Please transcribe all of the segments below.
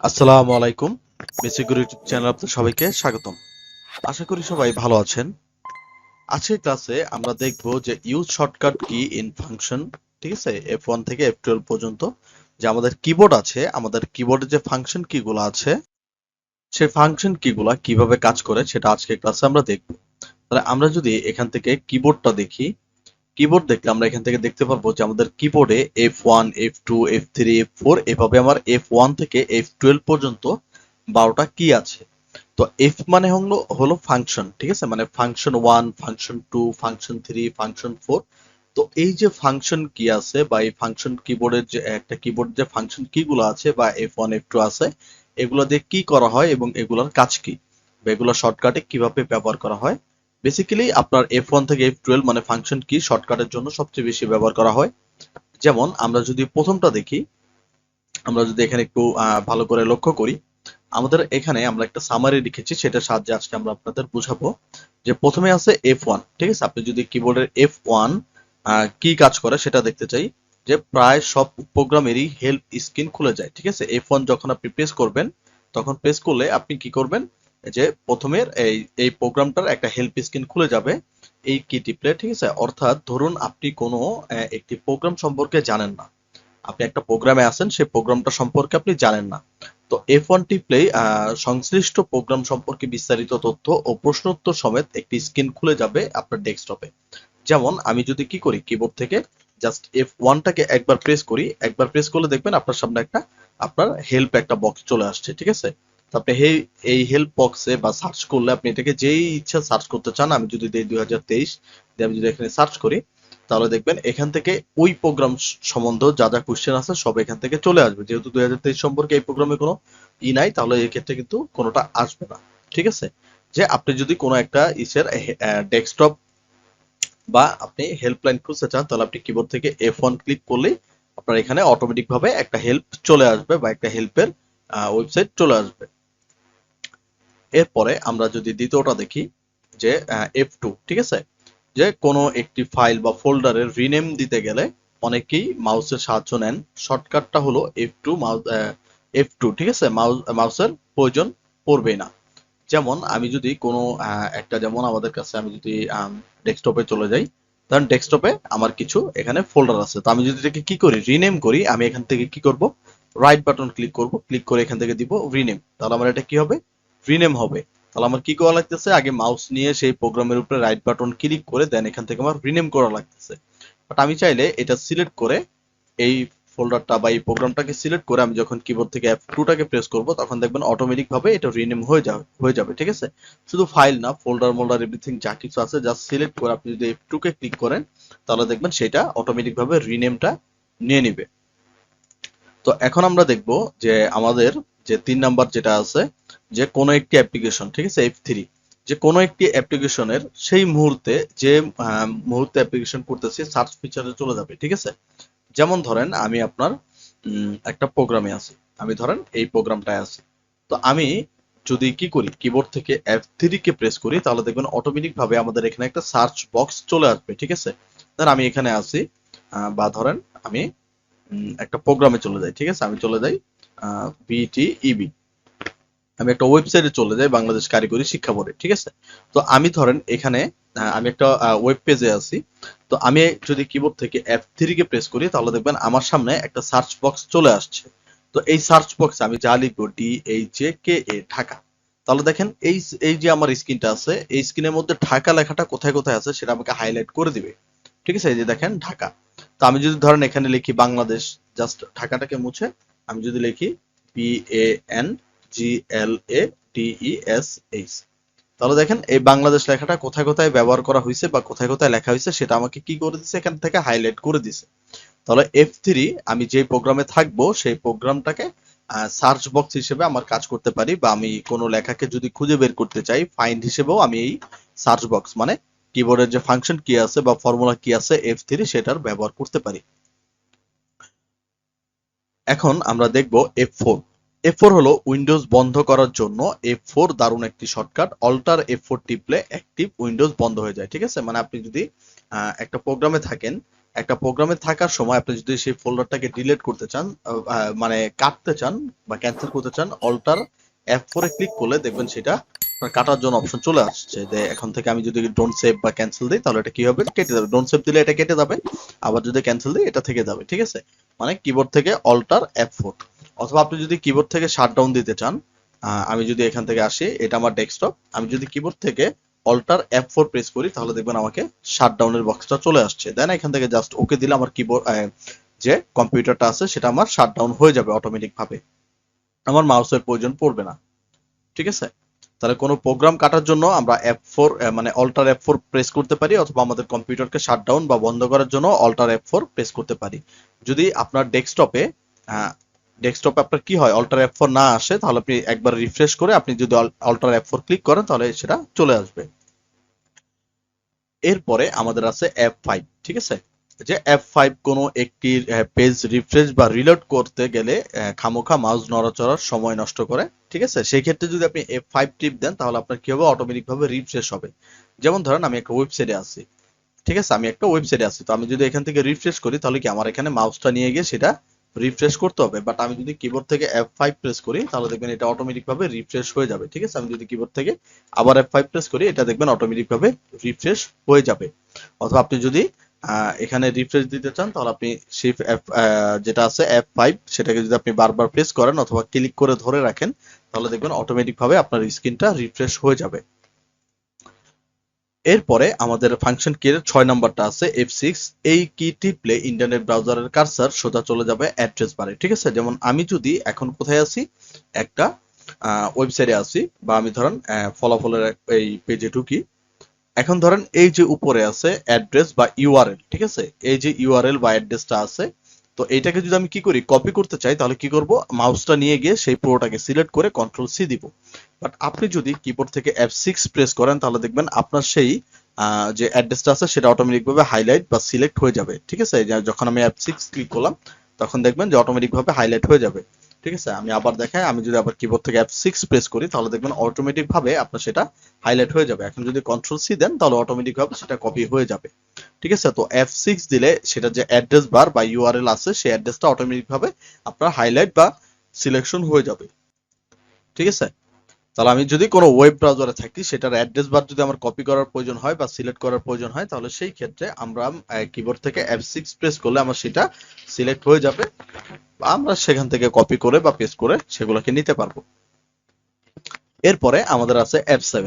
আসসালামু আলাইকুম। বেসিক গুরু YouTube channel আপনাদের সবাইকে স্বাগতম। আশা করি সবাই ভালো আছেন। আজকের ক্লাসে আমরা দেখব যে use shortcut key in function, ঠিক আছে? F1 থেকে F12 পর্যন্ত যে আমাদের কিবোর্ড আছে, আমাদের কিবোর্ডে যে ফাংশন কি গুলো আছে, সেই ফাংশন কি গুলা কিভাবে কাজ করে সেটা আজকের ক্লাসে আমরা দেখব। তাহলে আমরা যদি এখান থেকে কিবোর্ডটা দেখি, কিবোর্ড দেখলে আমরা এখান থেকে দেখতে পারবো যে আমাদের কিবোর্ডে F1, F2, F3, F4 এভাবে আমার F1 থেকে F12 পর্যন্ত 12টা কি আছে। তো এফ মানে হলো ফাংশন, ঠিক আছে? মানে ফাংশন 1, ফাংশন 2, ফাংশন 3, ফাংশন 4। তো এই যে ফাংশন কি আছে বা এই ফাংশন কিবোর্ডের যে একটা কিবোর্ড যে ফাংশন কি গুলো আছে বা F1, F2 আছে, এগুলো দিয়ে কি করা হয় এবং এগুলোর কাজ কি বা এগুলো শর্টকাটে কিভাবে ব্যবহার করা হয়। বেসিক্যালি আপনার F1 থেকে F12 মানে ফাংশন কি শর্টকাটের জন্য সবচেয়ে বেশি ব্যবহার করা হয়। যেমন আমরা যদি প্রথমটা দেখি, আমরা যদি এখানে একটু ভালো করে লক্ষ্য করি, আমাদের এখানে আমরা একটা সামারি লিখেছি, সেটার সাহায্যে আজকে আমরা আপনাদের বুঝাবো। যে প্রথমে আছে F1, ঠিক আছে? আপনি যদি কিবোর্ডের F1 কি কাজ করে সেটা দেখতে চাই, যে প্রায় সব প্রোগ্রামেরই হেল্প স্ক্রিন খুলে যায়, ঠিক আছে? F1 যখন আপনি প্রেস করবেন, তখন প্রেস করলে আপনি কি করবেন, যে প্রথমের এই প্রোগ্রামটার একটা হেল্প স্ক্রিন খুলে যাবে এই কি টিপলে, ঠিক আছে? অর্থাৎ ধরুন আপনি কোনো একটি প্রোগ্রাম সম্পর্কে জানেন না, আপনি একটা প্রোগ্রামে আছেন, সেই প্রোগ্রামটা সম্পর্কে আপনি জানেন না। তো F1 টিপলেই সংশ্লিষ্ট প্রোগ্রাম সম্পর্কে বিস্তারিত তথ্য ও প্রশ্নোত্তর সমেত একটি স্ক্রিন খুলে যাবে আপনার ডেস্কটপে। যেমন আমি যদি কি করি, কিবোর্ড থেকে জাস্ট F1টাকে একবার প্রেস করি, একবার প্রেস করলে দেখবেন আপনার সামনে আপনার হেল্প একটা বক্স চলে আসছে, ঠিক আছে? তো আপনি এই হেল্প বক্সে বা সার্চ করলে আপনি এটাকে যেই ইচ্ছা সার্চ করতে চান, আমি যদি দেই 2023 দিয়ে আমি যদি এখানে সার্চ করি, তাহলে দেখবেন এখান থেকে ওই প্রোগ্রাম সম্বন্ধে যা যা কোশ্চেন আছে সব এখান থেকে চলে আসবে। যেহেতু 2023 সম্পর্কে এই প্রোগ্রামে কোনো নাই, তাহলে এই ক্ষেত্রে কিন্তু কোনোটা আসবে না, ঠিক আছে? যে আপনি যদি কোনো একটা ইসের ডেস্কটপ বা আপনি হেল্পলাইন খুঁজতে চান, তাহলে আপনি কিবোর্ড থেকে F1 ক্লিক করলেই আপনার এখানে অটোমেটিক ভাবে একটা হেল্প চলে আসবে বা একটা হেল্পের ওয়েবসাইট চলে আসবে। এরপরে আমরা যদি দ্বিতীয়টা দেখি, যে F2, ঠিক আছে? যে কোনো একটি ফাইল বা ফোল্ডারের রিনেম দিতে গেলে অনেকেই মাউসের সাহায্য নেন। শর্টকাটটা হলো F2, F2, ঠিক আছে? মাউসের প্রয়োজন পড়বে না। যেমন আমি যদি কোনো একটা, যেমন আমাদের কাছে, আমি যদি ডেস্কটপে চলে যাই, ধরেন ডেস্কটপে আমার কিছু এখানে ফোল্ডার আছে, তো আমি যদি এটাকে কি করি, রিনেম করি, আমি এখান থেকে কি করব, রাইট বাটন ক্লিক করব, ক্লিক করে এখান থেকে দিব রিনেম, তাহলে আমার এটা কি হবে, রিনেম হবে। তাহলে আমার কি করা লাগতেছে, আগে মাউস নিয়ে সেই প্রোগ্রামের উপরে রাইট বাটন ক্লিক করে দেন এখান থেকে আমার রিনেম করা লাগতেছে। বাট আমি চাইলে এটা সিলেক্ট করে এই ফোল্ডারটা বা এই প্রোগ্রামটাকে সিলেক্ট করে আমি যখন কিবোর্ড থেকে F2টাকে প্রেস করব, তখন দেখবেন অটোমেটিক ভাবে এটা রিনেম হয়ে যাবে, ঠিক আছে? শুধু ফাইল না, ফোল্ডার মোল্ডার এভরিথিং যা কিছু আছে জাস্ট সিলেক্ট করে আপনি যদি F2 কে ক্লিক করেন, তাহলে দেখবেন সেটা অটোমেটিক ভাবে রিনেমটা নিয়ে নিবে। তো এখন আমরা দেখব যে আমাদের যে 3 নাম্বার যেটা আছে, যে কোনো একটি অ্যাপ্লিকেশন, ঠিক আছে? F3, যে কোনো একটি অ্যাপ্লিকেশনের সেই মুহূর্তে যে মুহূর্তে অ্যাপ্লিকেশন করতেছি সার্চ ফিচারে চলে যাবে, ঠিক আছে? যেমন ধরেন আমি আপনার একটা প্রোগ্রামে আছি, আমি ধরেন এই প্রোগ্রামটায় আছি। তো আমি যদি কি করি, কিবোর্ড থেকে F3 কে প্রেস করি, তাহলে দেখবেন অটোমেটিক ভাবে আমাদের এখানে একটা সার্চ বক্স চলে আসবে, ঠিক আছে? ধরেন আমি এখানে আছি, বা ধরেন আমি একটা প্রোগ্রামে চলে যাই, ঠিক আছে? আমি চলে যাই BTEB, আমি একটা ওয়েবসাইটে চলে যাই, বাংলাদেশ কারিগরি শিক্ষা বোর্ডে, ঠিক আছে? তো আমি ধরেন এখানে আমি একটা ওয়েব পেজে আছি। তো আমি যদি কিবোর্ড থেকে F3 কে প্রেস করি, তাহলে দেখবেন আমার সামনে একটা সার্চ বক্স চলে আসছে। তো এই সার্চ বক্সে আমি যা লিখবো DHJKA ঢাকা, তাহলে দেখেন এই যে আমার স্ক্রিনটা আছে, এই স্ক্রিনের মধ্যে ঢাকা লেখাটা কোথায় কোথায় আছে সেটা আমাকে হাইলাইট করে দিবে, ঠিক আছে? এই যে দেখেন ঢাকা। তো আমি যদি ধরেন এখানে লিখি বাংলাদেশ, জাস্ট ঢাকাটাকে মুছে আমি যদি লিখি BANGLADESH, তাহলে দেখেন এই বাংলাদেশ লেখাটা কোথায় কোথায় ব্যবহার করা হয়েছে বা কোথায় কোথায় লেখা হয়েছে সেটা আমাকে কি করে দিছে, এখান থেকে হাইলাইট করে দিছে। তাহলে F3 আমি যে প্রোগ্রামে থাকবো সেই প্রোগ্রামটাকে সার্চ বক্স হিসেবে আমার কাজ করতে পারি, বা আমি কোনো লেখাকে যদি খুঁজে বের করতে চাই ফাইন্ড হিসেবেও আমি এই সার্চ বক্স মানে কিবোর্ডের যে ফাংশন কি আছে বা ফর্মুলা কি আছে F3 সেটার ব্যবহার করতে পারি। এখন আমরা দেখব F4। F4 হলো উইন্ডোজ বন্ধ করার জন্য F4 দারুণ একটি শর্টকাট। অল্টার F4 টিপলে অ্যাক্টিভ উইন্ডোজ বন্ধ হয়ে যায়, ঠিক আছে? মানে আপনি যদি একটা প্রোগ্রামে থাকেন, একটা প্রোগ্রামে থাকার সময় আপনি যদি সেই ফোল্ডারটাকে ডিলিট করতে চান, মানে কাটতে চান বা ক্যান্সেল করতে চান, অল্টার F4 এ ক্লিক করলে দেখবেন সেটা আপনার কাটার জন্য অপশন চলে আসছে। যে এখন থেকে আমি যদি ডোন্ট সেভ বা ক্যান্সেল দিই তাহলে এটা কি হবে, কেটে যাবে। ডোন্ট সেভ দিলে এটা কেটে যাবে, আবার যদি ক্যান্সেল দিই এটা থেকে যাবে। ঠিক আছে, মানে কিবোর্ড থেকে অল্টার F4। অথবা আপনি যদি কিবোর্ড থেকে শাটডাউন দিতে চান, আমি যদি এখান থেকে আসি, এটা আমার ডেস্কটপ, আমি যদি কিবোর্ড থেকে অল্টার F4 প্রেস করি তাহলে দেখবেন আমাকে শাটডাউনের বক্সটা চলে আসছে। দেন এখান থেকে জাস্ট ওকে দিলে আমার কিবোর্ড যে কম্পিউটারটা আছে সেটা আমার শাটডাউন হয়ে যাবে অটোমেটিক ভাবে, আমার মাউসের প্রয়োজন পড়বে না। ঠিক আছে, তাহলে কোনো প্রোগ্রাম কাটার জন্য আমরা F4 মানে অল্টার F4 প্রেস করতে পারি, অথবা আমাদের কম্পিউটারকে শাটডাউন বা বন্ধ করার জন্য অল্টার F4 প্রেস করতে পারি। যদি আপনার ডেস্কটপে আপনার কি হয়, অল্টার F4 না আসে, তাহলে আপনি একবার রিফ্রেশ করে আপনি যদি অল্টার F4 ক্লিক করেন তাহলে সেটা চলে আসবে। এরপরে আমাদের আছে F5। ঠিক আছে, যে F5 কোনো একটি পেজ রিফ্রেশ বা রিলোড করতে গেলে খামোখা মাউস নড়াচড়ার সময় নষ্ট করে। ঠিক আছে, সেই ক্ষেত্রে যদি আপনি F5 টিপ দেন তাহলে আপনার কি হবে, অটোমেটিক ভাবে রিফ্রেশ হবে। যেমন ধরেন আমি একটা ওয়েবসাইটে আছি, ঠিক আছে, আমি একটা ওয়েবসাইটে আছি, তো আমি যদি এখান থেকে রিফ্রেশ করি তাহলে কি আমার এখানে মাউসটা নিয়ে গিয়ে সেটা রিফ্রেশ করতে হবে। বাট আমি যদি কিবোর্ড থেকে F5 প্রেস করি তাহলে দেখবেন এটা অটোমেটিক ভাবে রিফ্রেশ হয়ে যাবে। ঠিক আছে, আমি যদি কিবোর্ড থেকে আবার F5 প্রেস করি এটা দেখবেন অটোমেটিক ভাবে রিফ্রেশ হয়ে যাবে। অথবা আপনি যদি এখানে রিফ্রেশ দিতে চান তাহলে আপনি শিফট F যেটা আছে F5 সেটাকে যদি আপনি বারবার প্রেস করেন অথবা ক্লিক করে ধরে রাখেন তাহলে দেখবেন অটোমেটিক ভাবে আপনার স্ক্রিনটা রিফ্রেশ হয়ে যাবে। এরপরে আমাদের ফাংশন কি এর 6 নাম্বারটা আছে F6। এই কি টিপলে ইন্টারনেট ব্রাউজারের কার্সার সোজা চলে যাবে অ্যাড্রেস বারে। ঠিক আছে, যেমন আমি যদি এখন কোথায় আছি, একটা ওয়েবসাইটে আছি, বা আমি ধরেন ফলাফলের এই পেজে ঢুকি। এখন ধরেন এই যে উপরে আছে অ্যাড্রেস বা ইউআরএল, ঠিক আছে, এই যে ইউআরএল বা অ্যাড্রেসটা আছে, তো এইটাকে যদি আমি কি করি, কপি করতে চাই, তাহলে কি করব, মাউসটা নিয়ে গিয়ে সেই পুরোটাকে সিলেক্ট করে কন্ট্রোল সি দিব। বাট আপনি যদি কিবোর্ড থেকে F6 প্রেস করেন তাহলে দেখবেন আপনার সেই যে অ্যাড্রেসটা আছে সেটা অটোমেটিক ভাবে হাইলাইট বা সিলেক্ট হয়ে যাবে। ঠিক আছে, যখন আমি F6 ক্লিক করলাম তখন দেখবেন যে অটোমেটিক ভাবে হাইলাইট হয়ে যাবে। ঠিক আছে, আমি আবার দেখাই, আমি যদি আবার কিবোর্ড থেকে F6 প্রেস করি তাহলে দেখবেন অটোমেটিক ভাবে আপনার সেটা হাইলাইট হয়ে যাবে। এখন যদি কন্ট্রোল সি দেন তাহলে অটোমেটিক ভাবে সেটা কপি হয়ে যাবে। ঠিক আছে, তো F6 দিলে সেটা যে অ্যাড্রেস বার বা ইউআরএল আছে সেই অ্যাড্রেসটা অটোমেটিক ভাবে আপনার হাইলাইট বা সিলেকশন হয়ে যাবে। ঠিক আছে, তাহলে আমি যদি কোনো ওয়েব ব্রাউজারে থাকি সেটার অ্যাড্রেস বার যদি আমার কপি করার প্রয়োজন হয় বা সিলেক্ট করার প্রয়োজন হয় তাহলে সেই ক্ষেত্রে আমরা কিবোর্ড থেকে F6 প্রেস করলে আমার সেটা সিলেক্ট হয়ে যাবে, বা আমরা সেখান থেকে কপি করে বা পেস্ট করে সেগুলোকে নিতে পারবো। এরপরে আমাদের আছে F7।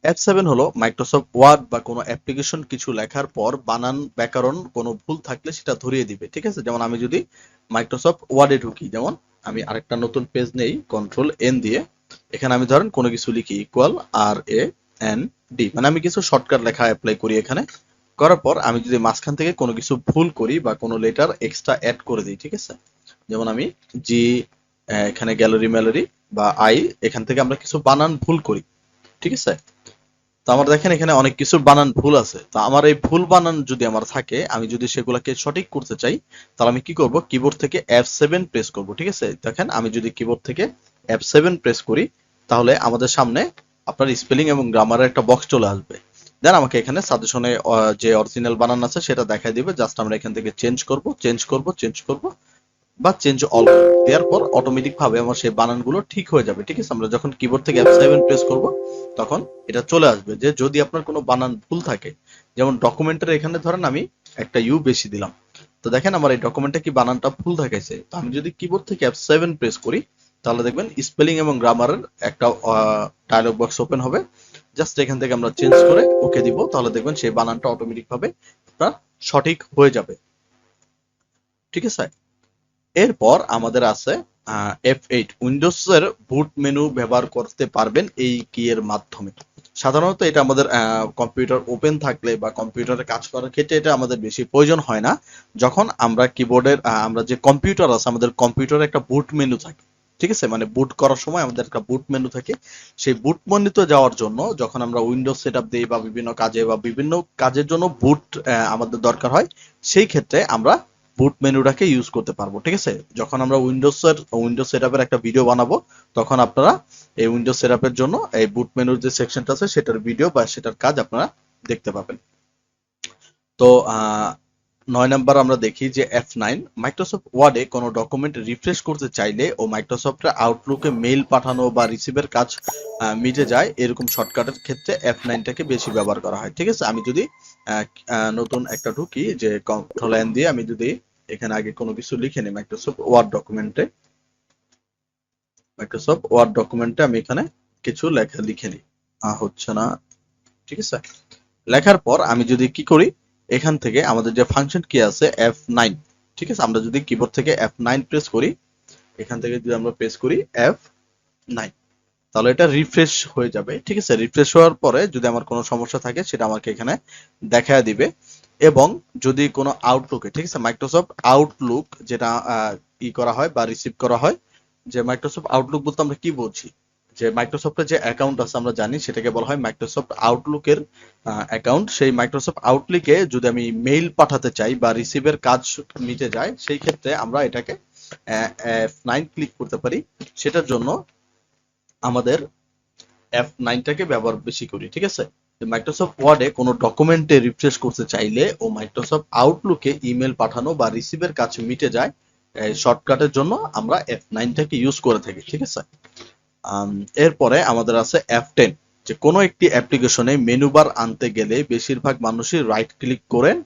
F7 হলো মাইক্রোসফট ওয়ার্ড বা কোনো অ্যাপ্লিকেশন কিছু লেখার পর বানান ব্যাকরণ কোনো ভুল থাকলে সেটা ধরিয়ে দিবে। ঠিক আছে, যেমন আমি যদি মাইক্রোসফট ওয়ার্ডে ঢুকি, যেমন আমি আরেকটা নতুন পেজ নেই কন্ট্রোল এন দিয়ে, এখানে আমি ধরেন কোনো কিছু লিখি ইকুয়াল RAND, মানে আমি কিছু শর্টকাট লেখা অ্যাপ্লাই করি। এখানে করার পর আমি যদি মাঝখান থেকে কোনো কিছু ভুল করি বা কোনো লেটার এক্সট্রা অ্যাড করে দিই, ঠিক আছে, যেমন আমি জি, এখানে গ্যালারি ম্যালারি বা আই, এখান থেকে আমরা কিছু বানান ভুল করি। ঠিক আছে, তো আমার দেখেন এখানে অনেক কিছু বানান ভুল আছে, তো আমার এই ভুল বানান যদি আমার থাকে, আমি যদি সেগুলোকে সঠিক করতে চাই তাহলে আমি কি করব, কিবোর্ড থেকে F7 প্রেস করব। ঠিক আছে, দেখেন আমি যদি কিবোর্ড থেকে F7 প্রেস করি তাহলে আমাদের সামনে আপনার স্পেলিং এবং গ্রামারের একটা বক্স চলে আসবে। দেন আমাকে এখানে সাজেশনে যে অরিজিনাল বানান আছে সেটা দেখাই দিবে, জাস্ট আমরা এখান থেকে চেঞ্জ করব বা চেঞ্জ অল দেওয়ার পর অটোমেটিক ভাবে আমার সেই বানানগুলো ঠিক হয়ে যাবে। ঠিক আছে, আমরা যখন কিবোর্ড থেকে F7 প্রেস করব তখন এটা চলে আসবে। যে যদি আপনার কোনো বানান ভুল থাকে, যেমন ডকুমেন্টের এখানে ধরেন আমি একটা ইউ বেশি দিলাম, তো দেখেন আমার এই ডকুমেন্টে কি বানানটা ভুল দেখাইছে, তো আমি যদি কিবোর্ড থেকে F7 প্রেস করি তাহলে দেখবেন স্পেলিং এবং গ্রামারের একটা ডায়লগ বক্স ওপেন হবে। জাস্ট এখান থেকে আমরা চেঞ্জ করে ওকে দিব, তাহলে দেখবেন সেই বানানটা অটোমেটিক ভাবে আপনার সঠিক হয়ে যাবে। ঠিক আছে, এরপর আমাদের আছে F8। উইন্ডোজের বুট মেনু ব্যবহার করতে পারবেন এই কি এর মাধ্যমে। সাধারণত এটা আমাদের কম্পিউটার ওপেন থাকলে বা কম্পিউটারে কাজ করার ক্ষেত্রে এটা আমাদের বেশি প্রয়োজন হয় না। যখন আমরা কিবোর্ডের আমরা যে কম্পিউটার আছে, আমাদের কম্পিউটারে একটা বুট মেনু থাকে। ঠিক আছে, মানে বুট করার সময় আমাদের একটা বুট মেনু থাকে। সেই বুট মেনুতে যাওয়ার জন্য যখন আমরা উইন্ডোজ সেটআপ দেই বা বিভিন্ন কাজের জন্য বুট আমাদের দরকার হয়, সেই ক্ষেত্রে আমরা বুট মেনুটাকে ইউজ করতে পারবো। ঠিক আছে, যখন আমরা উইন্ডোজ সেটআপের একটা ভিডিও বানাবো তখন আপনারা এই উইন্ডোজ সেটআপের জন্য এই বুট মেনুর যে সেকশনটা আছে সেটার ভিডিও বা সেটার কাজ আপনারা দেখতে পাবেন। তো 9 নাম্বার আমরা দেখি যে F9 মাইক্রোসফট ওয়ার্ডে কোনো ডকুমেন্ট রিফ্রেশ করতে চাইলে ও মাইক্রোসফটের আউটলুকে মেইল পাঠানো বা রিসিভের কাজ মিটে যায় এরকম শর্টকাটের ক্ষেত্রে F9টাকে বেশি ব্যবহার করা হয়। ঠিক আছে, আমি যদি নতুন একটা ঢুকি যে কন্ট্রোল এন দিয়ে আমি যদি এখানে আগে কোনো কিছু লিখে নিই মাইক্রোসফট ওয়ার্ড ডকুমেন্টে আমি এখানে কিছু লেখা লিখে নিই, হচ্ছে না। ঠিক আছে, লেখার পর আমি যদি কি করি, এখান থেকে আমাদের যে ফাংশন কি আছে F9, ঠিক আছে, আমরা যদি কিবোর্ড থেকে F9 প্রেস করি, এখান থেকে যদি আমরা প্রেস করি F9, তাহলে এটা রিফ্রেশ হয়ে যাবে। ঠিক আছে, রিফ্রেশ হওয়ার পরে যদি আমার কোনো সমস্যা থাকে সেটা আমাকে এখানে দেখায় দিবে। এবং যদি কোনো আউটলুকে, ঠিক আছে, মাইক্রোসফট আউটলুক যেটা করা হয় বা রিসিভ করা হয়, যে মাইক্রোসফট আউটলুক বলতে আমরা কি বলছি, যে মাইক্রোসফটের যে অ্যাকাউন্ট আছে আমরা জানি সেটাকে বলা হয় মাইক্রোসফট আউটলুকের অ্যাকাউন্ট। সেই মাইক্রোসফট আউটলুকে যদি আমি মেইল পাঠাতে চাই বা রিসিভের কাজ মিটে যায়, সেই ক্ষেত্রে আমরা এটাকে F9 ক্লিক করতে পারি। সেটার জন্য আমাদের F9টাকে ব্যবহার বেশি করি। ঠিক আছে, মাইক্রোসফট ওয়ার্ডে কোনো ডকুমেন্টে রিফ্রেশ করতে চাইলে ও মাইক্রোসফট আউটলুকে ইমেল পাঠানো বা রিসিভের কাজ মিটে যায়, শর্টকাটের জন্য আমরা F9টাকে ইউজ করে থাকি। ঠিক আছে, এরপরে আমাদের আছে F10, যে কোনো একটি অ্যাপ্লিকেশনে মেনু বার আনতে গেলে বেশিরভাগ মানুষই রাইট ক্লিক করেন,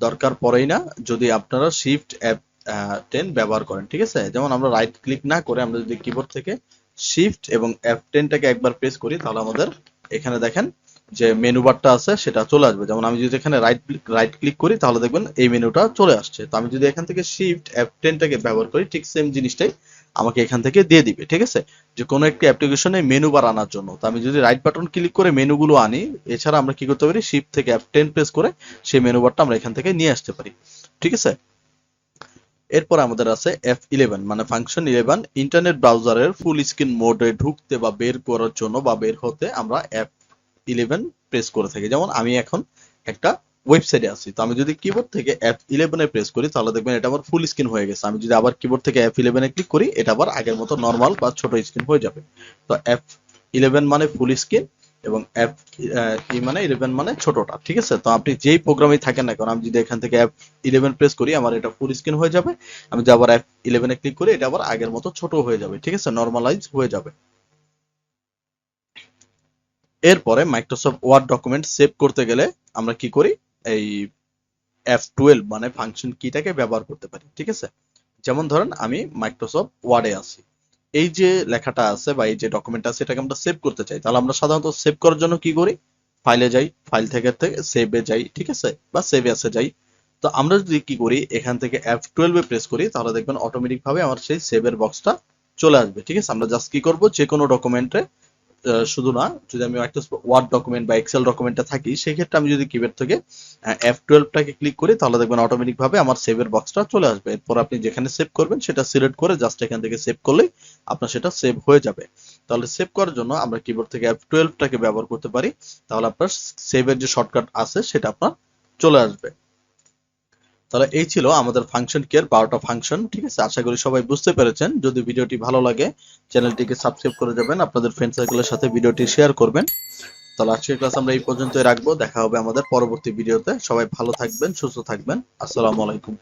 দরকার পড়েই না যদি আপনারা শিফট F10 ব্যবহার করেন। ঠিক আছে, যেমন আমরা রাইট ক্লিক না করে আমরা যদি কিবোর্ড থেকে শিফট এবং F10টাকে একবার প্রেস করি, তাহলে আমাদের এখানে দেখেন যে মেনু বারটা আছে সেটা চলে আসবে। যেমন আমি যদি এখানে রাইট ক্লিক করি তাহলে দেখবেন এই মেনুটা চলে আসছে। তো আমি যদি এখান থেকে শিফট F10টাকে ব্যবহার করি, ঠিক সেম জিনিসটাই আমাকে এখান থেকে দিয়ে দিবে। ঠিক আছে, যে কোনো একটি অ্যাপ্লিকেশনে মেনু বার আনার জন্য, তো আমি যদি রাইট বাটন ক্লিক করে মেনুগুলো আনি, এছাড়া আমরা কি করতে পারি, শিফট থেকে F10 প্রেস করে সেই মেনু বারটা আমরা এখান থেকে নিয়ে আসতে পারি। ঠিক আছে, এরপর আমাদের আছে F11 মানে ফাংশন 11, ইন্টারনেট ব্রাউজারের ফুল স্ক্রিন মোডে ঢুকতে বা বের করার জন্য বা বের হতে আমরা F11 প্রেস করে থাকি। যেমন আমি এখন একটা ওয়েবসাইটে আছি, তো আমি যদি কিবোর্ড থেকে F11 এ প্রেস করি তাহলে দেখবেন এটা আবার ফুল স্ক্রিন হয়ে গেছে। আমি যদি আবার কিবোর্ড থেকে F11 এ ক্লিক করি, এটা আবার আগের মতো নরমাল বা ছোট স্ক্রিন হয়ে যাবে। তো F11 মানে ফুল স্ক্রিন এবং মানে 11 মানে ছোটটা। ঠিক আছে, তো আপনি যেই প্রোগ্রামে থাকেন না কেন, আমি যদি এখান থেকে F11 প্রেস করি আমার এটা ফুল স্ক্রিন হয়ে যাবে। আমি যদি আবার F11 এ ক্লিক করি এটা আবার আগের মতো ছোট হয়ে যাবে। ঠিক আছে, নরমালাইজ হয়ে যাবে। এরপরে মাইক্রোসফট ওয়ার্ড ডকুমেন্ট সেভ করতে গেলে আমরা কি করি, এই F12 মানে ফাংশন কিটাকে ব্যবহার করতে পারি। ঠিক আছে, যেমন ধরেন আমি মাইক্রোসফট ওয়ার্ডে আছি, এই যে লেখাটা আছে বা এই যে ডকুমেন্ট আছে এটাকে আমরা সেভ করতে চাই, তাহলে আমরা সাধারণত সেভ করার জন্য কি করি, ফাইলে যাই, ফাইল থেকে সেভে যাই। ঠিক আছে, বা সেভ অ্যাসে যাই। তো আমরা যদি কি করি, এখান থেকে F12 এ প্রেস করি তাহলে দেখবেন অটোমেটিক ভাবে আমার সেই সেভের বক্সটা চলে আসবে। ঠিক আছে, আমরা জাস্ট কি করব, যে কোনো ডকুমেন্টে শুধু না, যদি আমি একটা ওয়ার্ড ডকুমেন্ট বা এক্সেল ডকুমেন্টে থাকি, সেই ক্ষেত্রে আমি যদি কিবোর্ড থেকে F12টাকে ক্লিক করি তাহলে দেখবেন অটোমেটিক ভাবে আমার সেভের বক্সটা চলে আসবে। এরপর আপনি যেখানে সেভ করবেন সেটা সিলেক্ট করে জাস্ট এখান থেকে সেভ করলেই আপনার সেটা সেভ হয়ে যাবে। তাহলে সেভ করার জন্য আমরা কিবোর্ড থেকে F12টাকে ব্যবহার করতে পারি, তাহলে আপনার সেভের যে শর্টকাট আছে সেটা আপনার চলে আসবে। তাহলে এই ছিল আমাদের ফাংশন কি এর 12টা ফাংশন। ঠিক আছে, আশা করি সবাই বুঝতে পেরেছেন। যদি ভিডিওটি ভালো লাগে চ্যানেলটিকে সাবস্ক্রাইব করে যাবেন, আপনাদের ফ্রেন্ড সার্কেলের সাথে ভিডিওটি শেয়ার করবেন। তাহলে আজকের ক্লাস আমরা এই পর্যন্তই রাখবো, দেখা হবে আমাদের পরবর্তী ভিডিওতে। সবাই ভালো থাকবেন, সুস্থ থাকবেন। আসসালামু আলাইকুম।